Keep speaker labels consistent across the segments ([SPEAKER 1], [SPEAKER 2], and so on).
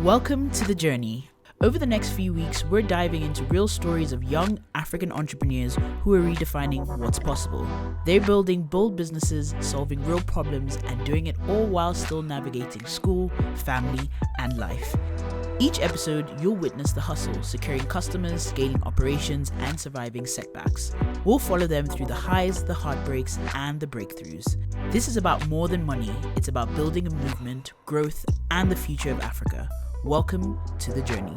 [SPEAKER 1] Welcome to The Journey. Over the next few weeks, we're diving into real stories of young African entrepreneurs who are redefining what's possible. They're building bold businesses, solving real problems, and doing it all while still navigating school, family, and life. Each episode, you'll witness the hustle, securing customers, scaling operations, and surviving setbacks. We'll follow them through the highs, the heartbreaks, and the breakthroughs. This is about more than money. It's about building a movement, growth, and the future of Africa. Welcome to The Journey.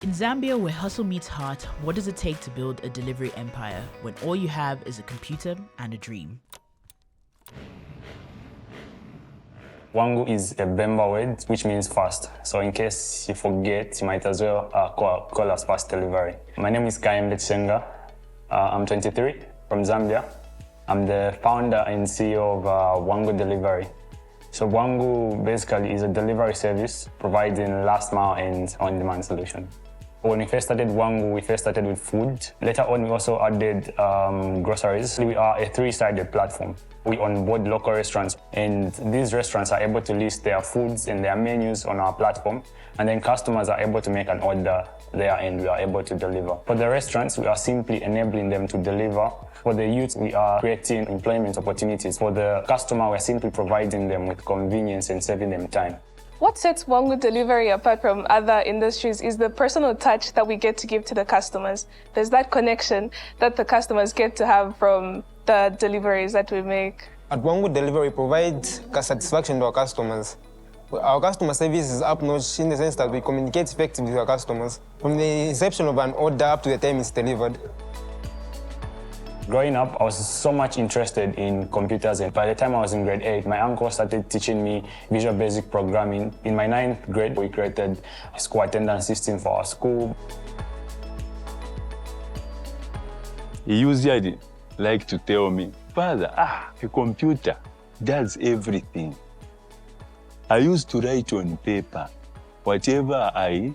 [SPEAKER 1] In Zambia, where hustle meets heart, what does it take to build a delivery empire when all you have is a computer and a dream?
[SPEAKER 2] Wangu is a Bemba word, which means fast. So in case you forget, you might as well call us fast delivery. My name is Kaembe Chisenga. I'm 23, from Zambia. I'm the founder and CEO of Wangu Delivery. So Wangu basically is a delivery service providing last mile and on-demand solution. When we first started Wangu, we first started with food. Later on, we also added groceries. We are a three-sided platform. We onboard local restaurants, and these restaurants are able to list their foods and their menus on our platform, and then customers are able to make an order there and we are able to deliver. For the restaurants, we are simply enabling them to deliver. For the youth, we are creating employment opportunities. For the customer, we're simply providing them with convenience and saving them time.
[SPEAKER 3] What sets Wangu Delivery apart from other industries is the personal touch that we get to give to the customers. There's that connection that the customers get to have from the deliveries that we make.
[SPEAKER 4] At Wangu Delivery, we provide satisfaction to our customers. Our customer service is up-notch in the sense that we communicate effectively with our customers from the inception of an order up to the time it's delivered.
[SPEAKER 2] Growing up, I was so much interested in computers, and by the time I was in grade 8, my uncle started teaching me Visual Basic programming. In my 9th grade, we created a school attendance system for our school.
[SPEAKER 5] He usually like to tell me, "Father, a computer does everything." I used to write on paper whatever I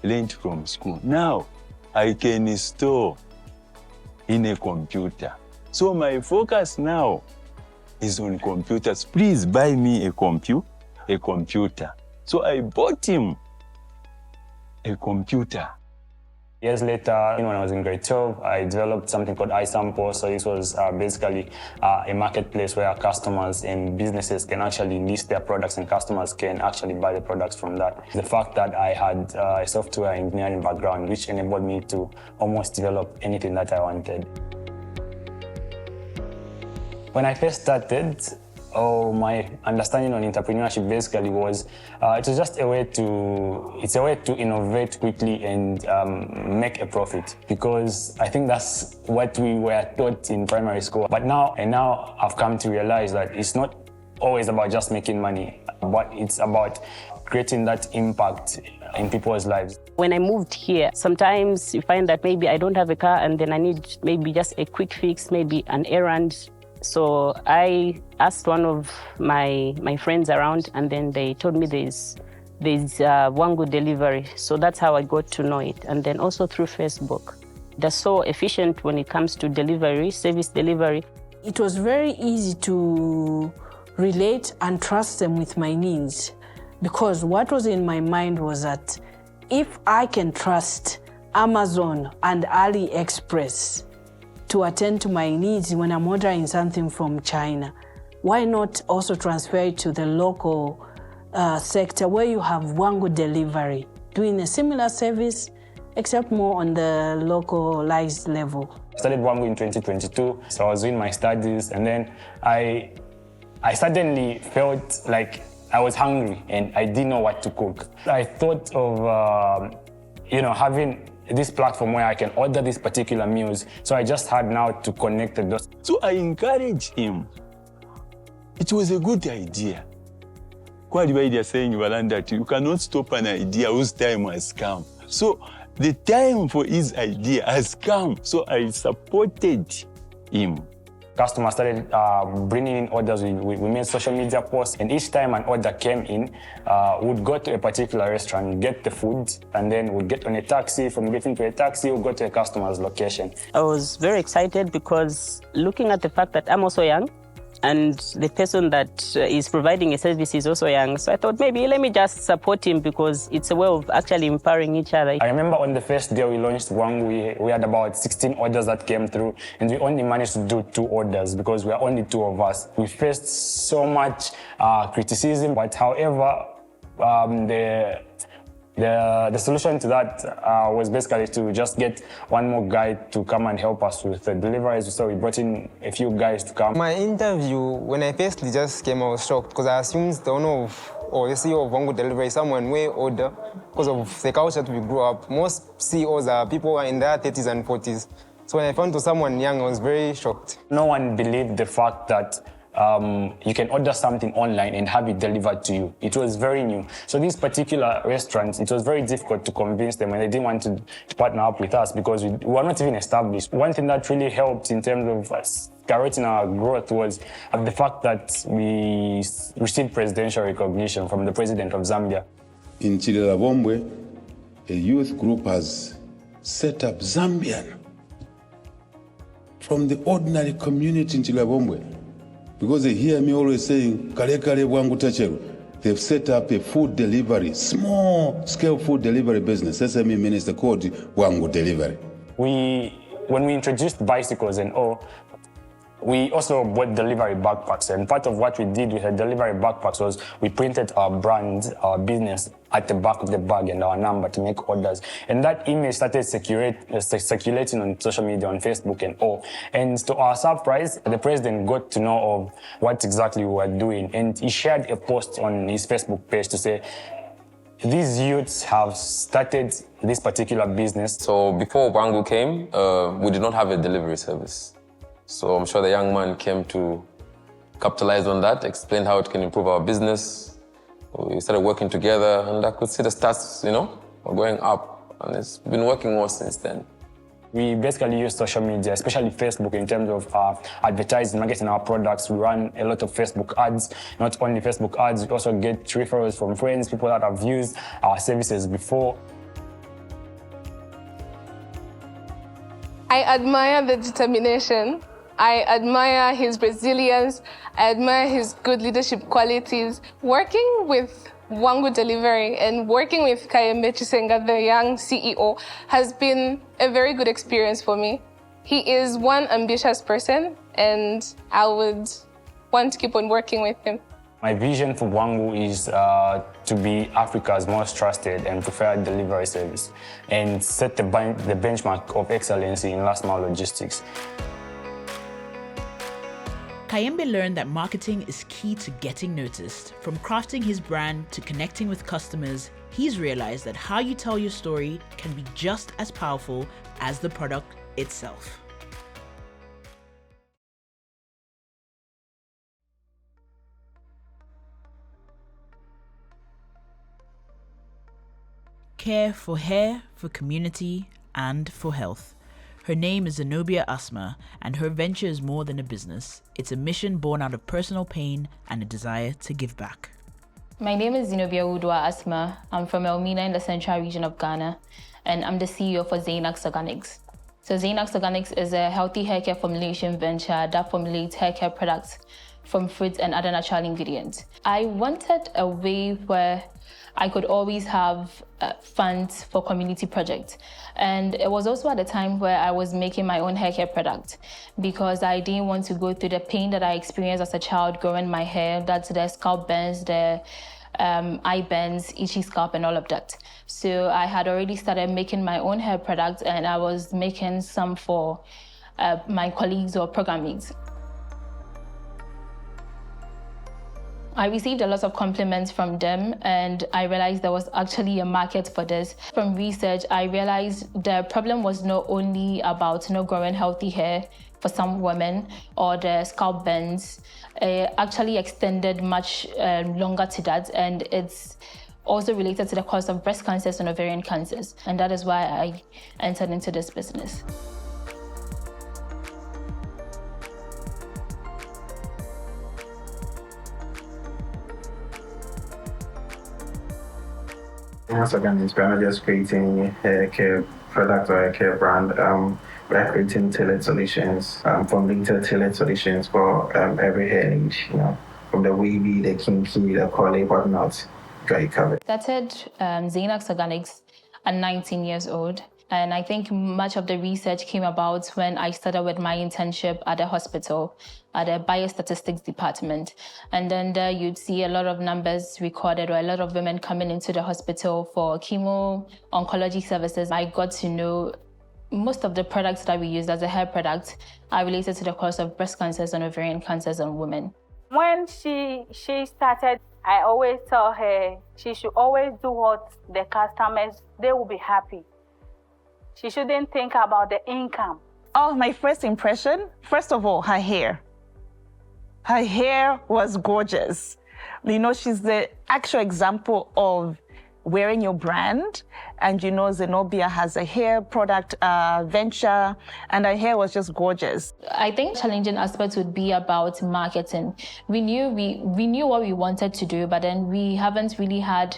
[SPEAKER 5] learned from school. Now I can install in a computer. So my focus now is on computers. Please buy me a computer. So I bought him a computer.
[SPEAKER 2] Years later, when I was in grade 12, I developed something called iSample. So this was basically a marketplace where customers and businesses can actually list their products and customers can actually buy the products from that. The fact that I had a software engineering background, which enabled me to almost develop anything that I wanted. When I first started, my understanding on entrepreneurship basically was it was just a way to innovate quickly and make a profit, because I think that's what we were taught in primary school. But now I've come to realize that it's not always about just making money, but it's about creating that impact in people's lives.
[SPEAKER 6] When I moved here, sometimes you find that maybe I don't have a car and then I need maybe just a quick fix, maybe an errand. So I asked one of my friends around, and then they told me there's Wangu Delivery. So that's how I got to know it. And then also through Facebook. They're so efficient when it comes to delivery, service delivery.
[SPEAKER 7] It was very easy to relate and trust them with my needs, because what was in my mind was that if I can trust Amazon and AliExpress to attend to my needs when I'm ordering something from China, why not also transfer it to the local sector where you have Wangu Delivery doing a similar service, except more on the localized level.
[SPEAKER 2] I started Wangu in 2022, so I was doing my studies, and then I suddenly felt like I was hungry and I didn't know what to cook. I thought of having this platform where I can order these particular meals. So I just had now to connect the dots.
[SPEAKER 5] So I encouraged him. It was a good idea. Quite why they're saying, that you cannot stop an idea whose time has come. So the time for his idea has come. So I supported him.
[SPEAKER 2] Customers started bringing in orders. We made social media posts, and each time an order came in, we'd go to a particular restaurant, get the food, and then we'd get on a taxi. From getting to a taxi, we'd go to a customer's location.
[SPEAKER 6] I was very excited because looking at the fact that I'm also young, and the person that is providing a service is also young. So I thought maybe let me just support him because it's a way of actually empowering each other.
[SPEAKER 2] I remember on the first day we launched Wangu, we had about 16 orders that came through, and we only managed to do 2 orders because we are only 2 of us. We faced so much criticism, but however, the solution to that was basically to just get one more guy to come and help us with the deliveries. So we brought in a few guys to come.
[SPEAKER 4] My interview, when I firstly just came, I was shocked because I assumed the owner of, or the CEO of Wangu Delivery is someone way older because of the culture that we grew up. Most CEOs are people who are in their 30s and 40s. So when I found to someone young, I was very shocked.
[SPEAKER 2] No one believed the fact that you can order something online and have it delivered to you. It was very new. So these particular restaurants, it was very difficult to convince them, and they didn't want to partner up with us because we were not even established. One thing that really helped in terms of skyrocketing our growth was the fact that we received presidential recognition from the president of Zambia.
[SPEAKER 8] In Chilelabombwe, a youth group has set up Zambian from the ordinary community in Chilelabombwe. Because they hear me always saying, Kale Kale Wangu Tacheru. They've set up a food delivery, small-scale food delivery business. SME minister called Wangu Delivery.
[SPEAKER 2] When we introduced bicycles and all, we also bought delivery backpacks. And part of what we did with the delivery backpacks was we printed our brand, our business, at the back of the bag and our number to make orders. And that image started circulating on social media, on Facebook and all. And to our surprise, the president got to know of what exactly we were doing. And he shared a post on his Facebook page to say, these youths have started this particular business.
[SPEAKER 9] So before Wangu came, we did not have a delivery service. So I'm sure the young man came to capitalize on that, explain how it can improve our business. We started working together, and I could see the stats, were going up, and it's been working well since then.
[SPEAKER 2] We basically use social media, especially Facebook, in terms of advertising, marketing our products. We run a lot of Facebook ads. Not only Facebook ads, we also get referrals from friends, people that have used our services before.
[SPEAKER 3] I admire the determination. I admire his resilience. I admire his good leadership qualities. Working with Wangu Delivery and working with Kaembe Chisenga, the young CEO, has been a very good experience for me. He is one ambitious person, and I would want to keep on working with him.
[SPEAKER 2] My vision for Wangu is to be Africa's most trusted and preferred delivery service and set the benchmark of excellency in last mile logistics.
[SPEAKER 1] Kaembe learned that marketing is key to getting noticed. From crafting his brand to connecting with customers, he's realized that how you tell your story can be just as powerful as the product itself. Care for hair, for community, and for health. Her name is Zenobia Asmah, and her venture is more than a business. It's a mission born out of personal pain and a desire to give back.
[SPEAKER 10] My name is Zenobia Asmah. I'm from Elmina in the central region of Ghana, and I'm the CEO for Xanax Organics. So Xanax Organics is a healthy haircare formulation venture that formulates haircare products from fruits and other natural ingredients. I wanted a way where I could always have funds for community projects. And it was also at a time where I was making my own haircare product because I didn't want to go through the pain that I experienced as a child growing my hair. That's the scalp burns, the eye burns, itchy scalp, and all of that. So I had already started making my own hair product, and I was making some for my colleagues or program mates. I received a lot of compliments from them, and I realized there was actually a market for this. From research, I realized the problem was not only about growing healthy hair for some women or the scalp burns. It actually extended much longer to that, and it's also related to the cause of breast cancers and ovarian cancers. And that is why I entered into this business.
[SPEAKER 11] Once again, we are not just creating a hair care product or a care brand. We are creating tailored solutions, from tailored solutions for every hair niche, from the wavy, the kinky, the curly, whatnot. Got you covered.
[SPEAKER 10] Started Xanax Organics at 19 years old. And I think much of the research came about when I started with my internship at a hospital, at the biostatistics department. And then there you'd see a lot of numbers recorded, or a lot of women coming into the hospital for chemo, oncology services. I got to know most of the products that we use as a hair product are related to the cause of breast cancers and ovarian cancers on women.
[SPEAKER 12] When she started, I always tell her she should always do what the customers, they will be happy. She shouldn't think about the income.
[SPEAKER 13] Oh, my first impression, first of all, her hair. Her hair was gorgeous. She's the actual example of wearing your brand. And Zenobia has a hair product venture, and her hair was just gorgeous.
[SPEAKER 10] I think challenging aspects would be about marketing. We knew what we wanted to do, but then we haven't really had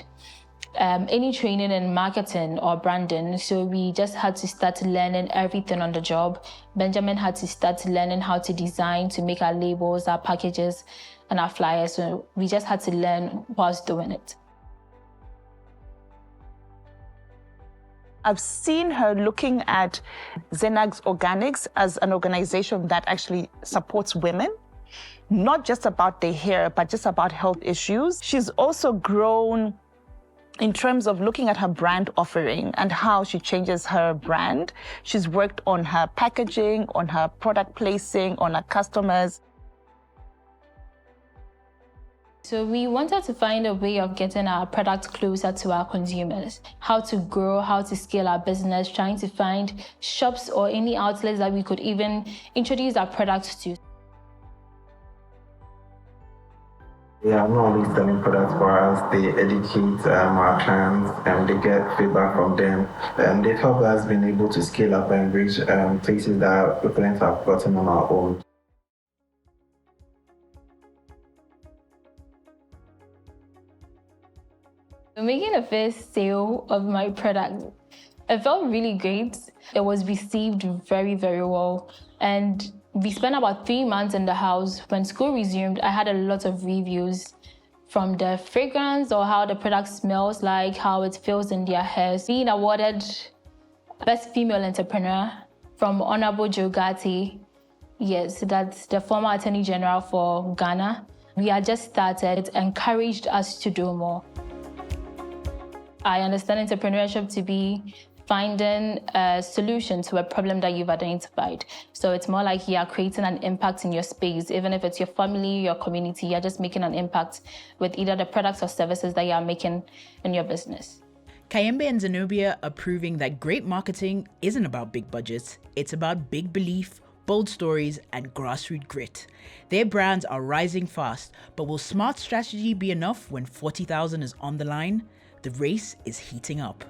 [SPEAKER 10] any training in marketing or branding, so we just had to start learning everything on the job. Benjamin had to start learning how to design, to make our labels, our packages, and our flyers. So we just had to learn whilst doing it.
[SPEAKER 13] I've seen her looking at Xanax Organics as an organization that actually supports women, not just about their hair, but just about health issues. She's also grown in terms of looking at her brand offering and how she changes her brand. She's worked on her packaging, on her product placing, on her customers.
[SPEAKER 10] So we wanted to find a way of getting our product closer to our consumers, how to grow, how to scale our business, trying to find shops or any outlets that we could even introduce our products to.
[SPEAKER 11] They are not only selling products for us, they educate our clients and they get feedback from them. They've helped us being able to scale up and reach places that we couldn't have gotten on our own.
[SPEAKER 10] Making the first sale of my product, it felt really great. It was received very, very well. And we spent about 3 months in the house. When school resumed, I had a lot of reviews from the fragrance or how the product smells like, how it feels in their hairs. Being awarded Best Female Entrepreneur from Honorable Joe Gatti. Yes, that's the former Attorney General for Ghana. We had just started. It encouraged us to do more. I understand entrepreneurship to be finding a solution to a problem that you've identified. So it's more like you are creating an impact in your space. Even if it's your family, your community, you're just making an impact with either the products or services that you are making in your business.
[SPEAKER 1] Kaembe and Zenobia are proving that great marketing isn't about big budgets. It's about big belief, bold stories, and grassroots grit. Their brands are rising fast, but will smart strategy be enough when 40,000 is on the line? The race is heating up.